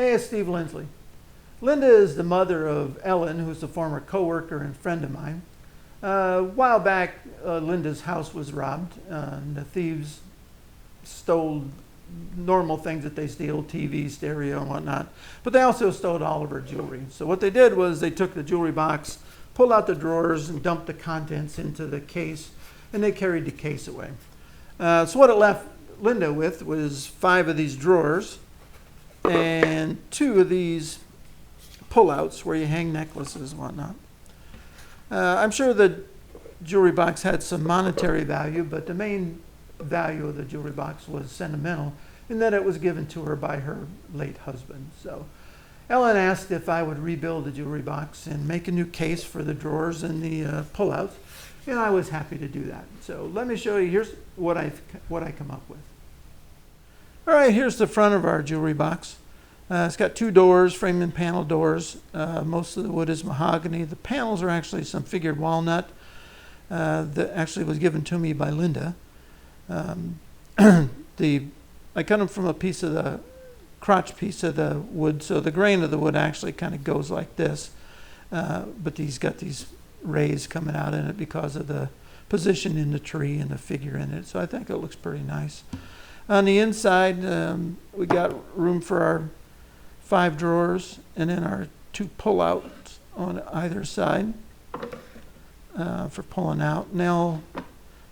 Hey, it's Steve Lindsley. Linda is the mother of Ellen, who's a former coworker and friend of mine. A while back, Linda's house was robbed. The thieves stole normal things that they steal, TV, stereo, and whatnot. But they also stole all of her jewelry. So what they did was they took the jewelry box, pulled out the drawers, and dumped the contents into the case, and they carried the case away. So what it left Linda with was 5 of these drawers and 2 of these pullouts where you hang necklaces and whatnot. I'm sure the jewelry box had some monetary value, but the main value of the jewelry box was sentimental in that it was given to her by her late husband. So Ellen asked if I would rebuild the jewelry box and make a new case for the drawers and the pullouts, and I was happy to do that. So let me show you. Here's what I come up with. All right, here's the front of our jewelry box. It's got 2 doors, frame and panel doors. Most of the wood is mahogany. The panels are actually some figured walnut that actually was given to me by Linda. I cut them from a piece of the crotch piece of the wood, so the grain of the wood actually kind of goes like this. But he's got these rays coming out in it because of the position in the tree and the figure in it. So I think it looks pretty nice. On the inside, we got room for our 5 drawers and then our 2 pull-outs on either side for pulling out. And they'll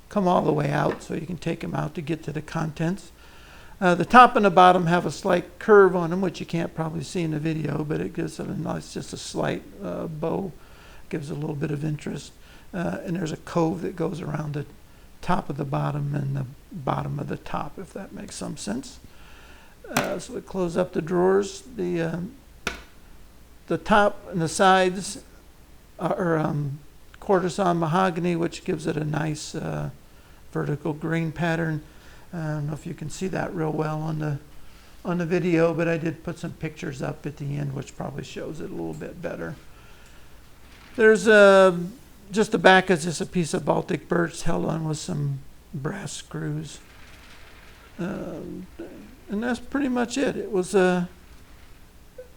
come all the way out so you can take them out to get to the contents. The top and the bottom have a slight curve on them, which you can't probably see in the video, but it gives them a nice, just a slight bow. Gives a little bit of interest. And there's a cove that goes around the top of the bottom and the bottom of the top, if that makes some sense. So we close up the drawers. The top and the sides are quarter-sawn mahogany, which gives it a nice vertical grain pattern. I don't know if you can see that real well on the video, but I did put some pictures up at the end, which probably shows it a little bit better. There's just the back is just a piece of Baltic birch held on with some brass screws. And that's pretty much it. It was a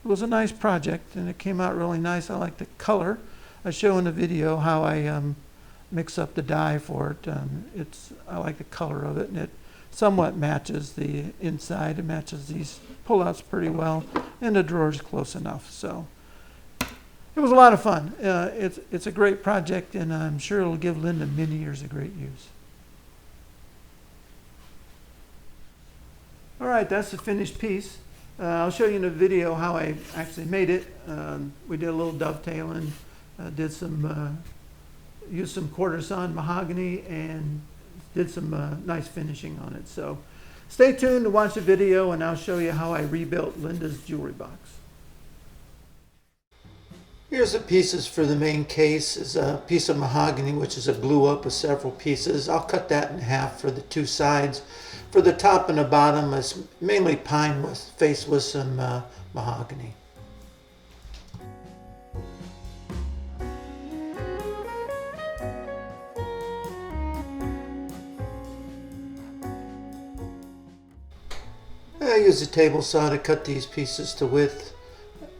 nice project, and it came out really nice. I like the color. I show in the video how I mix up the dye for it. I like the color of it, and it somewhat matches the inside. It matches these pullouts pretty well, and the drawer's close enough. So it was a lot of fun. It's a great project, and I'm sure it'll give Linda many years of great use. All right, that's the finished piece. I'll show you in the video how I actually made it. We did a little dovetailing, used some quarter-sawn mahogany, and did some nice finishing on it. So stay tuned to watch the video, and I'll show you how I rebuilt Linda's jewelry box. Here's the pieces for the main case. Is a piece of mahogany, which is a glue up with several pieces. I'll cut that in half for the 2 sides. For the top and the bottom, it's mainly pine faced with some mahogany. I used a table saw to cut these pieces to width.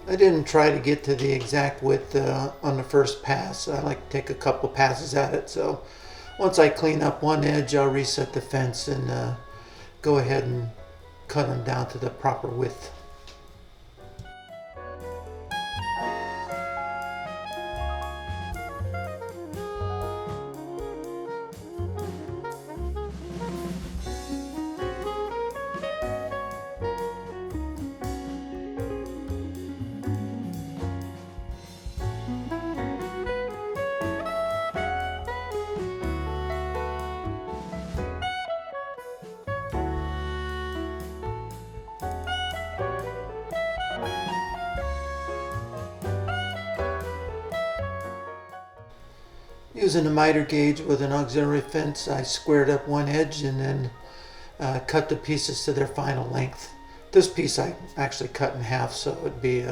I didn't try to get to the exact width on the first pass. I like to take a couple passes at it. So once I clean up one edge, I'll reset the fence and go ahead and cut them down to the proper width. Using a miter gauge with an auxiliary fence, I squared up one edge and then cut the pieces to their final length. This piece I actually cut in half, so it would be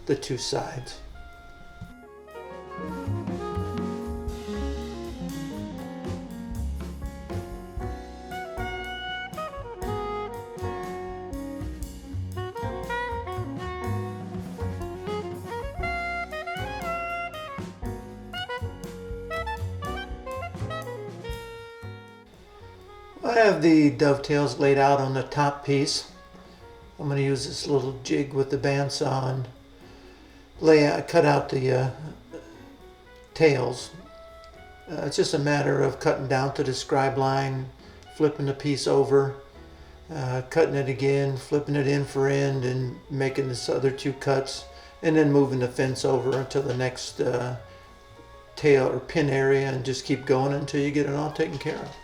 the 2 sides. I have the dovetails laid out on the top piece. I'm going to use this little jig with the bandsaw and cut out the tails. It's just a matter of cutting down to the scribe line, flipping the piece over, cutting it again, flipping it end for end, and making this other two cuts, and then moving the fence over until the next tail or pin area, and just keep going until you get it all taken care of.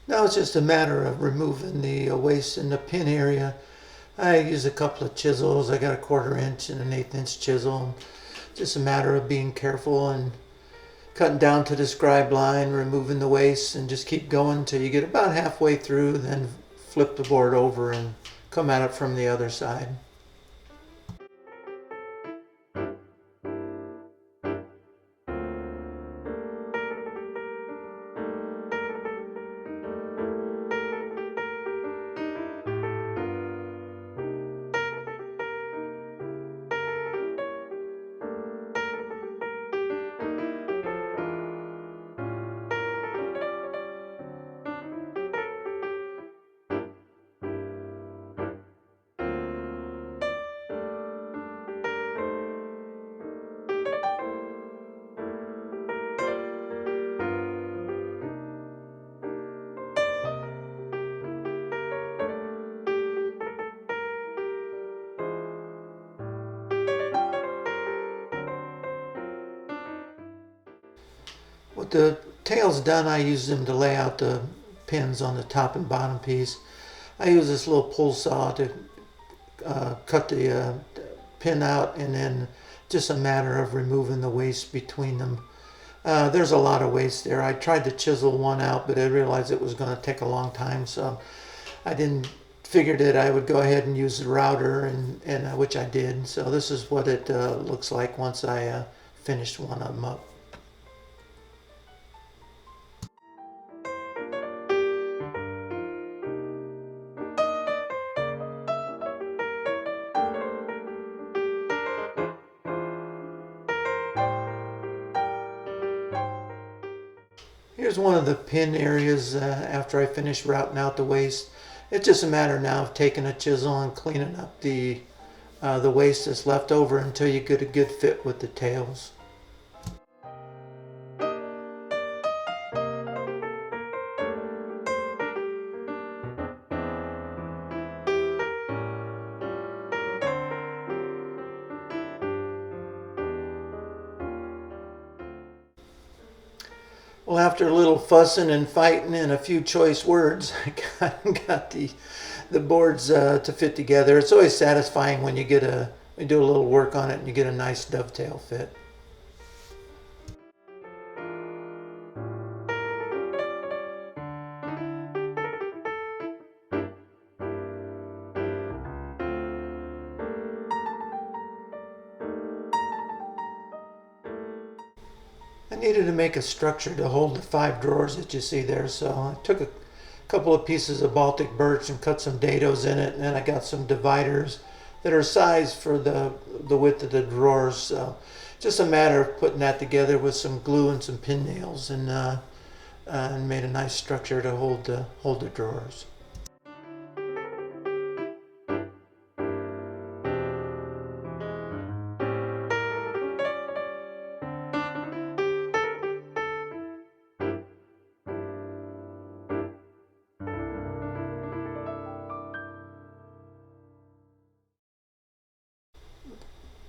Now it's just a matter of removing the waste in the pin area. I use a couple of chisels. I got a 1/4 inch and an 1/8 inch chisel. Just a matter of being careful and cutting down to the scribe line, removing the waste, and just keep going until you get about halfway through, then flip the board over and come at it from the other side. With the tails done, I use them to lay out the pins on the top and bottom piece. I use this little pull saw to cut the pin out, and then just a matter of removing the waste between them. There's a lot of waste there. I tried to chisel one out, but I realized it was going to take a long time, so I didn't figure that I would go ahead and use the router, and which I did. So this is what it looks like once I finished one of them up. Here's one of the pin areas after I finish routing out the waste. It's just a matter now of taking a chisel and cleaning up the waste that's left over until you get a good fit with the tails. Well, after a little fussing and fighting and a few choice words, I got the boards to fit together. It's always satisfying when you do a little work on it and you get a nice dovetail fit. I needed to make a structure to hold the 5 drawers that you see there, so I took a couple of pieces of Baltic birch and cut some dados in it, and then I got some dividers that are sized for the width of the drawers. So just a matter of putting that together with some glue and some pin nails, and made a nice structure to hold the drawers.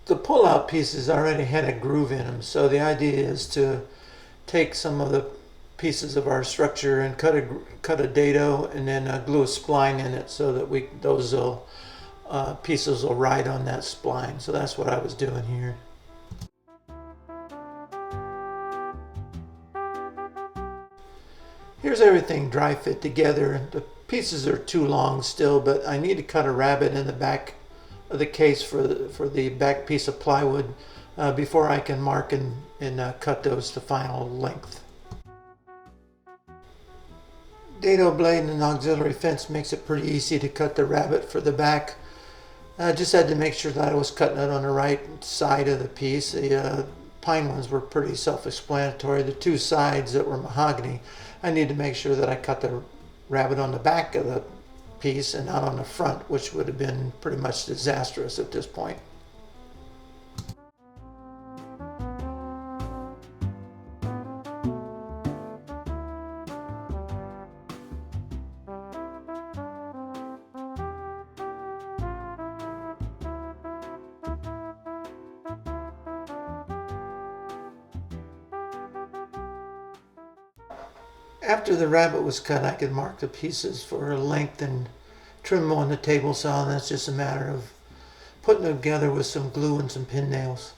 The pull-out pieces already had a groove in them, so the idea is to take some of the pieces of our structure and cut a dado and then glue a spline in it so that those pieces will ride on that spline. So that's what I was doing here. Here's everything dry fit together. The pieces are too long still, but I need to cut a rabbet in the back of the case for the back piece of plywood before I can mark and cut those to final length. Dado blade and an auxiliary fence makes it pretty easy to cut the rabbet for the back. I just had to make sure that I was cutting it on the right side of the piece. The pine ones were pretty self-explanatory. The two sides that were mahogany, I need to make sure that I cut the rabbet on the back of the piece and not on the front, which would have been pretty much disastrous at this point. After the rabbet was cut, I could mark the pieces for length and trim them on the table saw, and that's just a matter of putting them together with some glue and some pin nails.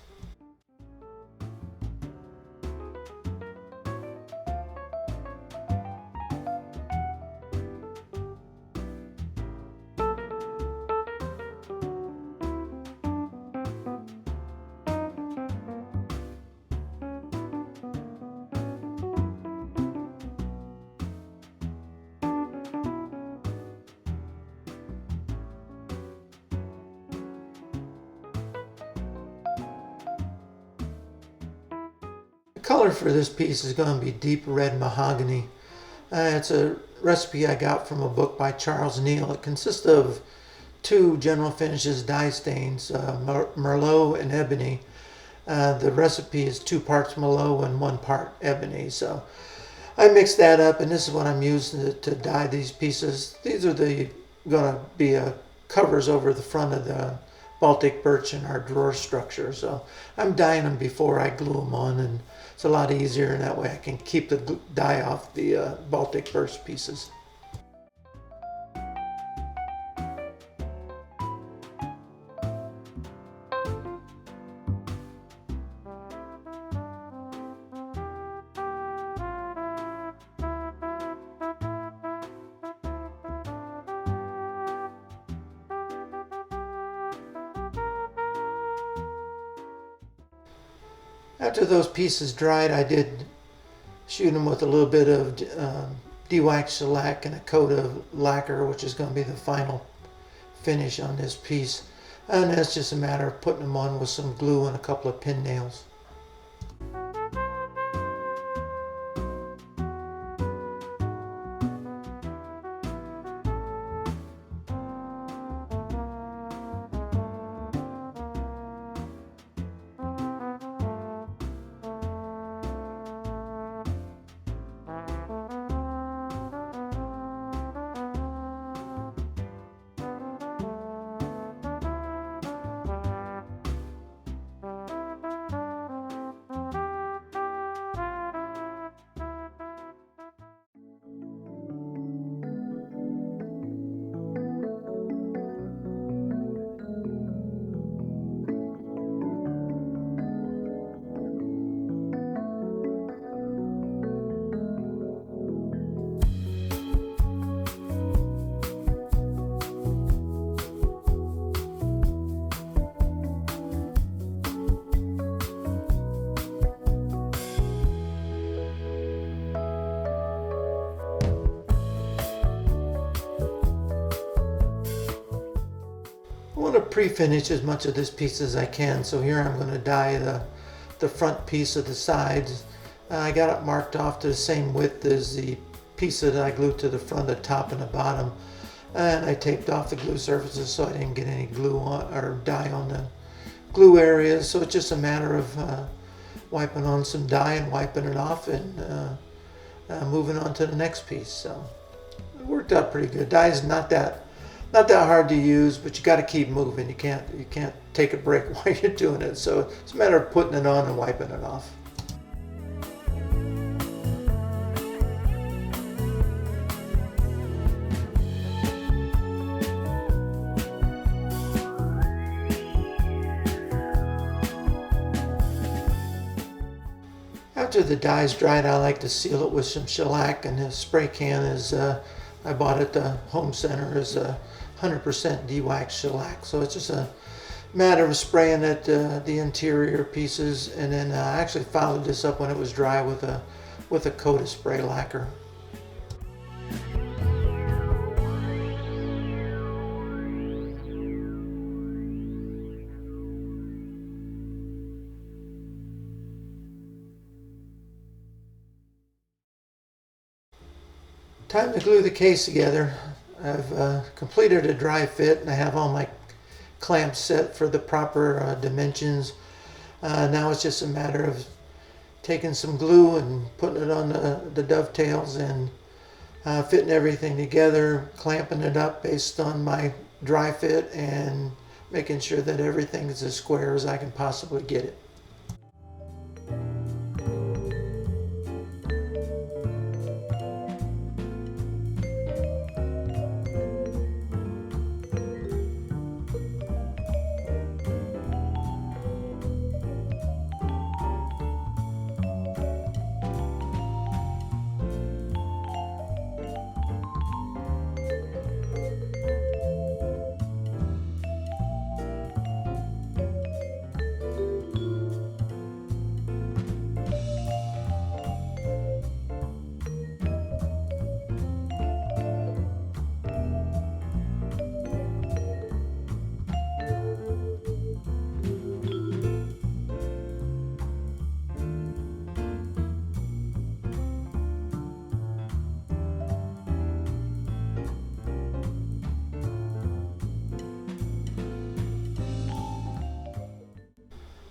The color for this piece is going to be deep red mahogany. It's a recipe I got from a book by Charles Neal. It consists of two general finishes dye stains, Merlot and ebony. The recipe is 2 parts Merlot and 1 part ebony. So I mixed that up, and this is what I'm using to dye these pieces. These are going to be covers over the front of the Baltic birch in our drawer structure. So I'm dyeing them before I glue them on, and it's a lot easier, and that way I can keep the dye off the Baltic birch pieces. After those pieces dried, I did shoot them with a little bit of de-waxed shellac and a coat of lacquer, which is going to be the final finish on this piece. And it's just a matter of putting them on with some glue and a couple of pin nails. I want to pre-finish as much of this piece as I can, so here I'm going to dye the front piece of the sides. I got it marked off to the same width as the piece that I glued to the front, the top, and the bottom. And I taped off the glue surfaces so I didn't get any glue on, or dye on the glue areas. So it's just a matter of wiping on some dye and wiping it off, and moving on to the next piece. So it worked out pretty good. Dye is not that hard to use, but you got to keep moving. You can't take a break while you're doing it. So it's a matter of putting it on and wiping it off. After the dye's dried, I like to seal it with some shellac, and the spray can is I bought at the home center is a 100% de-waxed shellac. So it's just a matter of spraying it, the interior pieces, and then I actually followed this up when it was dry with a coat of spray lacquer. Time to glue the case together. I've completed a dry fit and I have all my clamps set for the proper dimensions. Now it's just a matter of taking some glue and putting it on the dovetails and fitting everything together, clamping it up based on my dry fit and making sure that everything is as square as I can possibly get it.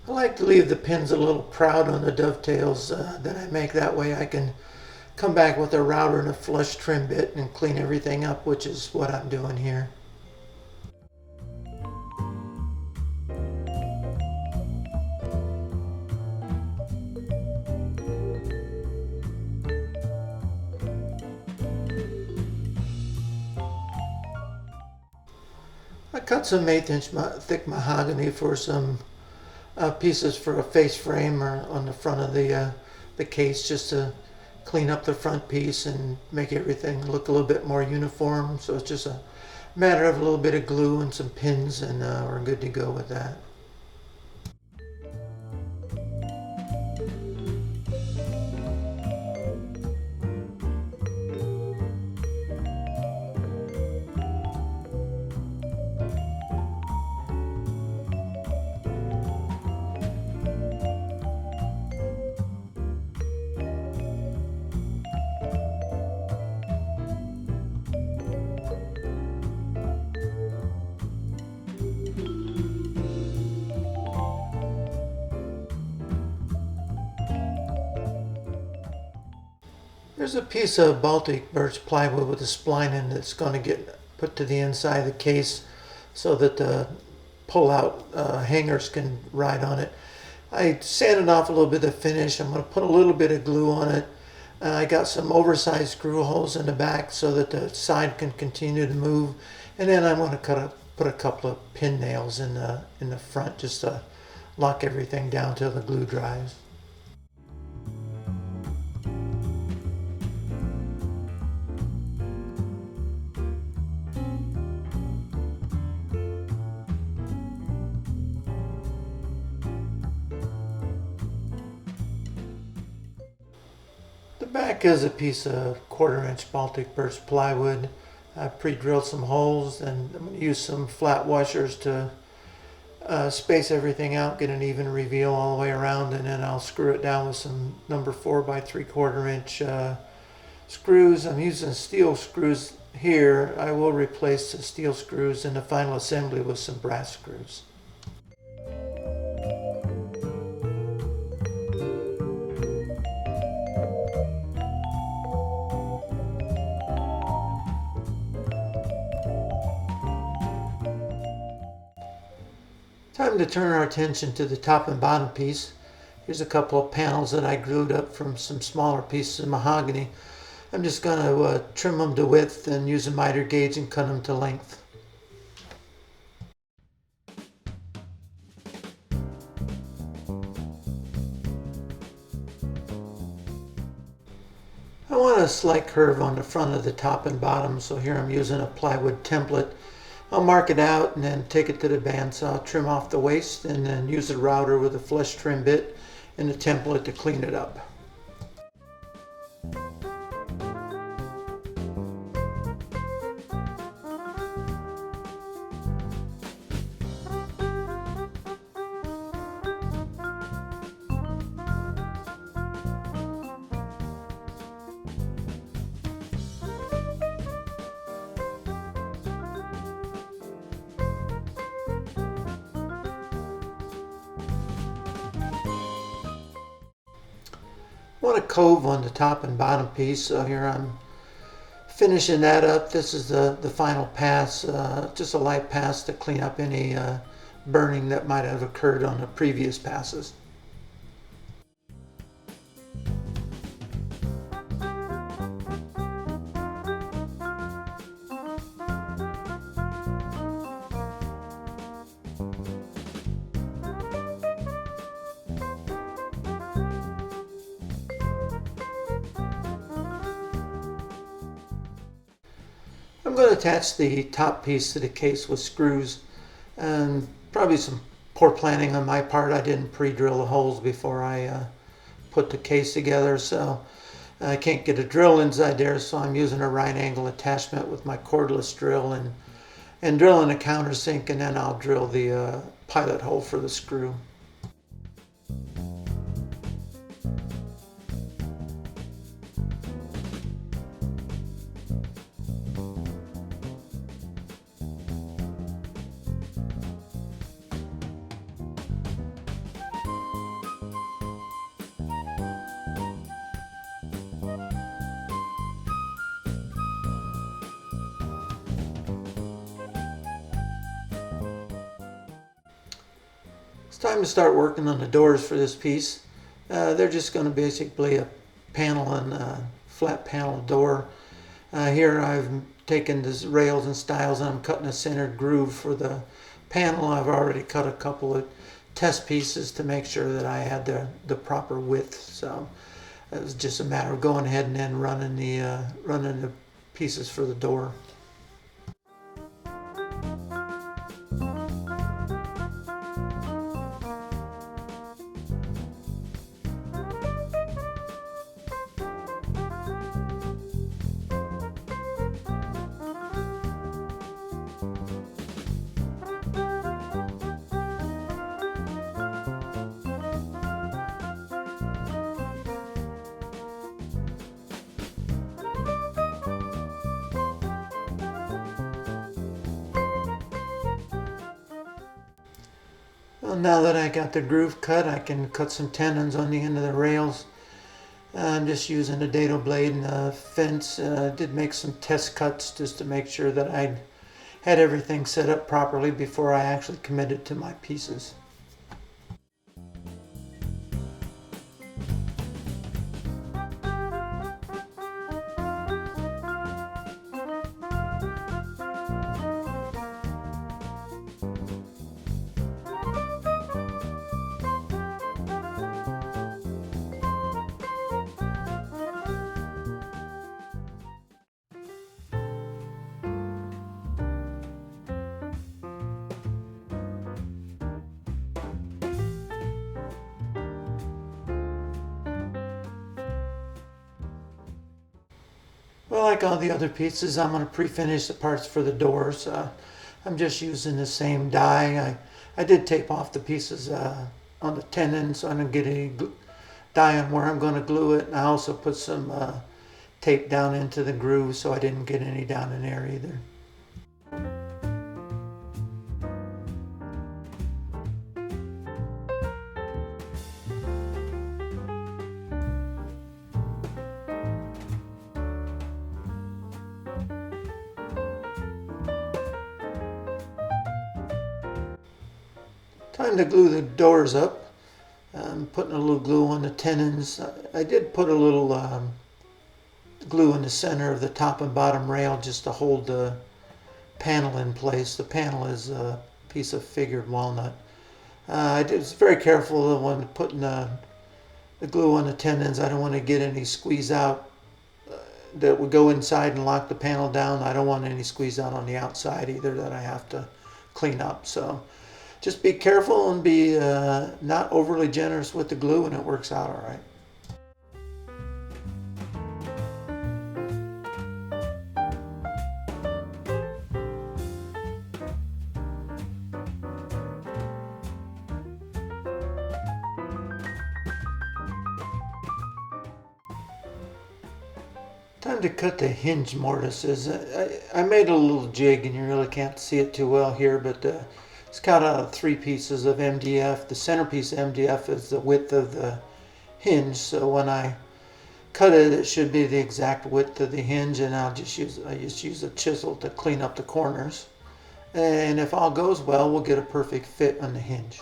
I like to leave the pins a little proud on the dovetails that I make. That way I can come back with a router and a flush trim bit and clean everything up, which is what I'm doing here. I cut some 1/8 inch thick mahogany for some pieces for a face frame or on the front of the case, just to clean up the front piece and make everything look a little bit more uniform. So it's just a matter of a little bit of glue and some pins, and we're good to go with that. There's a piece of Baltic birch plywood with a spline in it that's going to get put to the inside of the case so that the pull-out hangers can ride on it. I sanded off a little bit of finish. I'm going to put a little bit of glue on it. I got some oversized screw holes in the back so that the side can continue to move. And then I'm going to put a couple of pin nails in the front just to lock everything down till the glue dries. The back is a piece of 1/4 inch Baltic birch plywood. I pre-drilled some holes, and I'm going to use some flat washers to space everything out, get an even reveal all the way around, and then I'll screw it down with some number 4 by 3/4 inch screws. I'm using steel screws here. I will replace the steel screws in the final assembly with some brass screws. Time to turn our attention to the top and bottom piece. Here's a couple of panels that I glued up from some smaller pieces of mahogany. I'm just going to trim them to width and use a miter gauge and cut them to length. I want a slight curve on the front of the top and bottom, so here I'm using a plywood template. I'll mark it out and then take it to the bandsaw, trim off the waste, and then use a router with a flush trim bit and the template to clean it up. I want a cove on the top and bottom piece, so here I'm finishing that up. This is the final pass, just a light pass to clean up any burning that might have occurred on the previous passes. I'm going to attach the top piece to the case with screws, and probably some poor planning on my part. I didn't pre-drill the holes before I put the case together, so I can't get a drill inside there, so I'm using a right angle attachment with my cordless drill and drilling a countersink, and then I'll drill the pilot hole for the screw. It's time to start working on the doors for this piece. They're just going to basically a panel and a flat panel door. Here I've taken these rails and stiles and I'm cutting a centered groove for the panel. I've already cut a couple of test pieces to make sure that I had the proper width. So it was just a matter of going ahead and then running the pieces for the door. Well, now that I got the groove cut, I can cut some tenons on the end of the rails. I'm just using a dado blade and a fence. I did make some test cuts just to make sure that I had everything set up properly before I actually committed to my pieces. Well, like all the other pieces, I'm going to pre-finish the parts for the doors. I'm just using the same die. I did tape off the pieces on the tenon, so I don't get any dye on where I'm going to glue it. And I also put some tape down into the groove, so I didn't get any down in there either. Time to glue the doors up. I'm putting a little glue on the tenons. I did put a little glue in the center of the top and bottom rail just to hold the panel in place. The panel is a piece of figured walnut. I was very careful when putting the glue on the tenons. I don't want to get any squeeze out that would go inside and lock the panel down. I don't want any squeeze out on the outside either that I have to clean up. So just be careful and be not overly generous with the glue, and it works out all right. Time to cut the hinge mortises. I made a little jig, and you really can't see it too well here, but it's cut out of 3 pieces of MDF. The centerpiece of MDF is the width of the hinge, so when I cut it, it should be the exact width of the hinge, and I just use a chisel to clean up the corners. And if all goes well, we'll get a perfect fit on the hinge.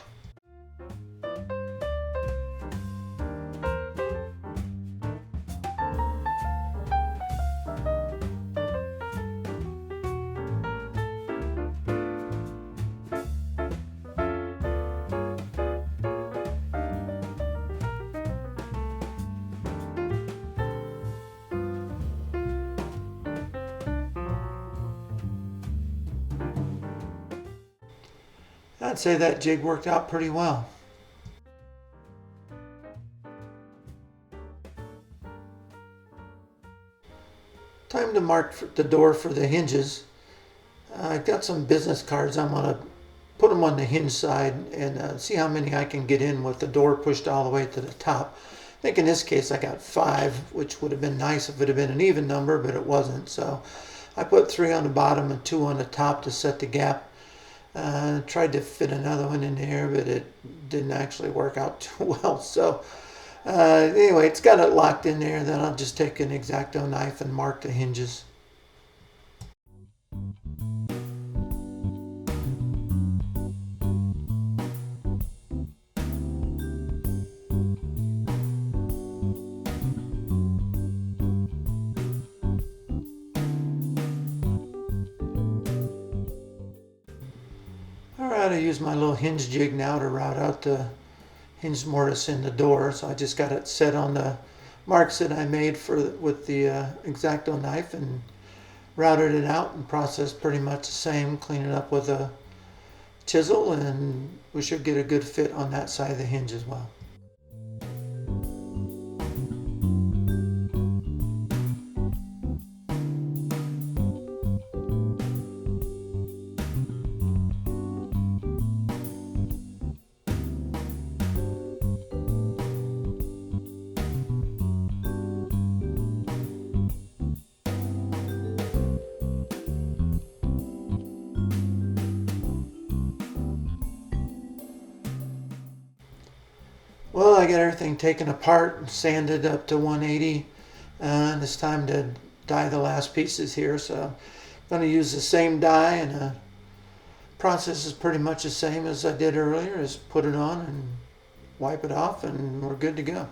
I'd say that jig worked out pretty well. Time to mark the door for the hinges. I've got some business cards. I'm going to put them on the hinge side and see how many I can get in with the door pushed all the way to the top. I think in this case I got 5, which would have been nice if it had been an even number, but it wasn't. So I put 3 on the bottom and 2 on the top to set the gap. Tried to fit another one in there, but it didn't actually work out too well. So anyway, it's got it locked in there. Then I'll just take an X-Acto knife and mark the hinges. Alright, I use my little hinge jig now to route out the hinge mortise in the door. So I just got it set on the marks that I made with the X-Acto knife and routed it out, and process pretty much the same. Clean it up with a chisel, and we should get a good fit on that side of the hinge as well. Well, I got everything taken apart and sanded up to 180, and it's time to die the last pieces here. So I'm going to use the same die, and the process is pretty much the same as I did earlier. Just put it on and wipe it off, and we're good to go.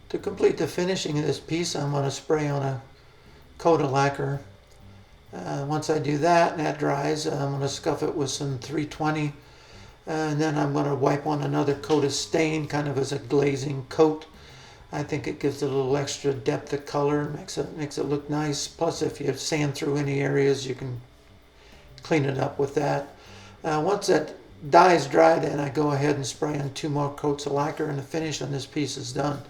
To complete the finishing of this piece, I'm going to spray on a coat of lacquer. Once I do that and that dries, I'm going to scuff it with some 320, and then I'm going to wipe on another coat of stain, kind of as a glazing coat. I think it gives it a little extra depth of color, makes it look nice. Plus, if you sand through any areas, you can clean it up with that. Once that dye is dry, then I go ahead and spray on 2 more coats of lacquer, and the finish on this piece is done.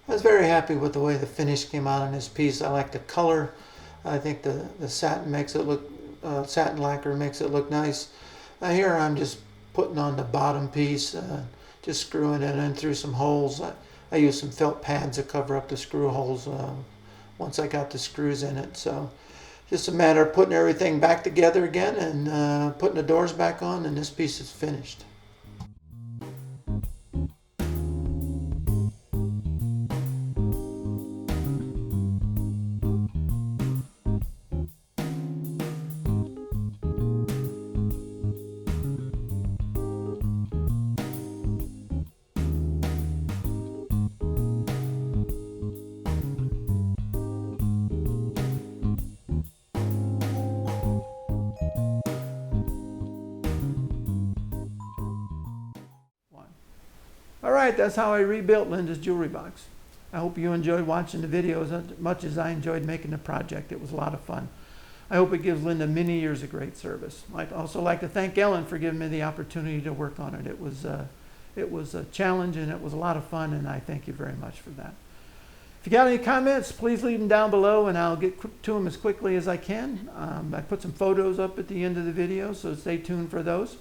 I was very happy with the way the finish came out on this piece. I like the color. I think the satin makes it look, satin lacquer makes it look nice. Here I'm just putting on the bottom piece, just screwing it in through some holes. I used some felt pads to cover up the screw holes once I got the screws in it. So just a matter of putting everything back together again and putting the doors back on, and this piece is finished. All right, that's how I rebuilt Linda's jewelry box. I hope you enjoyed watching the videos as much as I enjoyed making the project. It was a lot of fun. I hope it gives Linda many years of great service. I'd also like to thank Ellen for giving me the opportunity to work on it. It was a challenge and it was a lot of fun, and I thank you very much for that. If you got any comments, please leave them down below and I'll get to them as quickly as I can. I put some photos up at the end of the video, so stay tuned for those.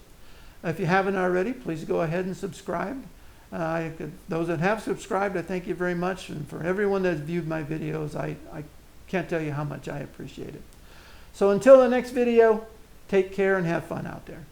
If you haven't already, please go ahead and subscribe. Those that have subscribed, I thank you very much. And for everyone that's viewed my videos, I can't tell you how much I appreciate it. So until the next video, take care and have fun out there.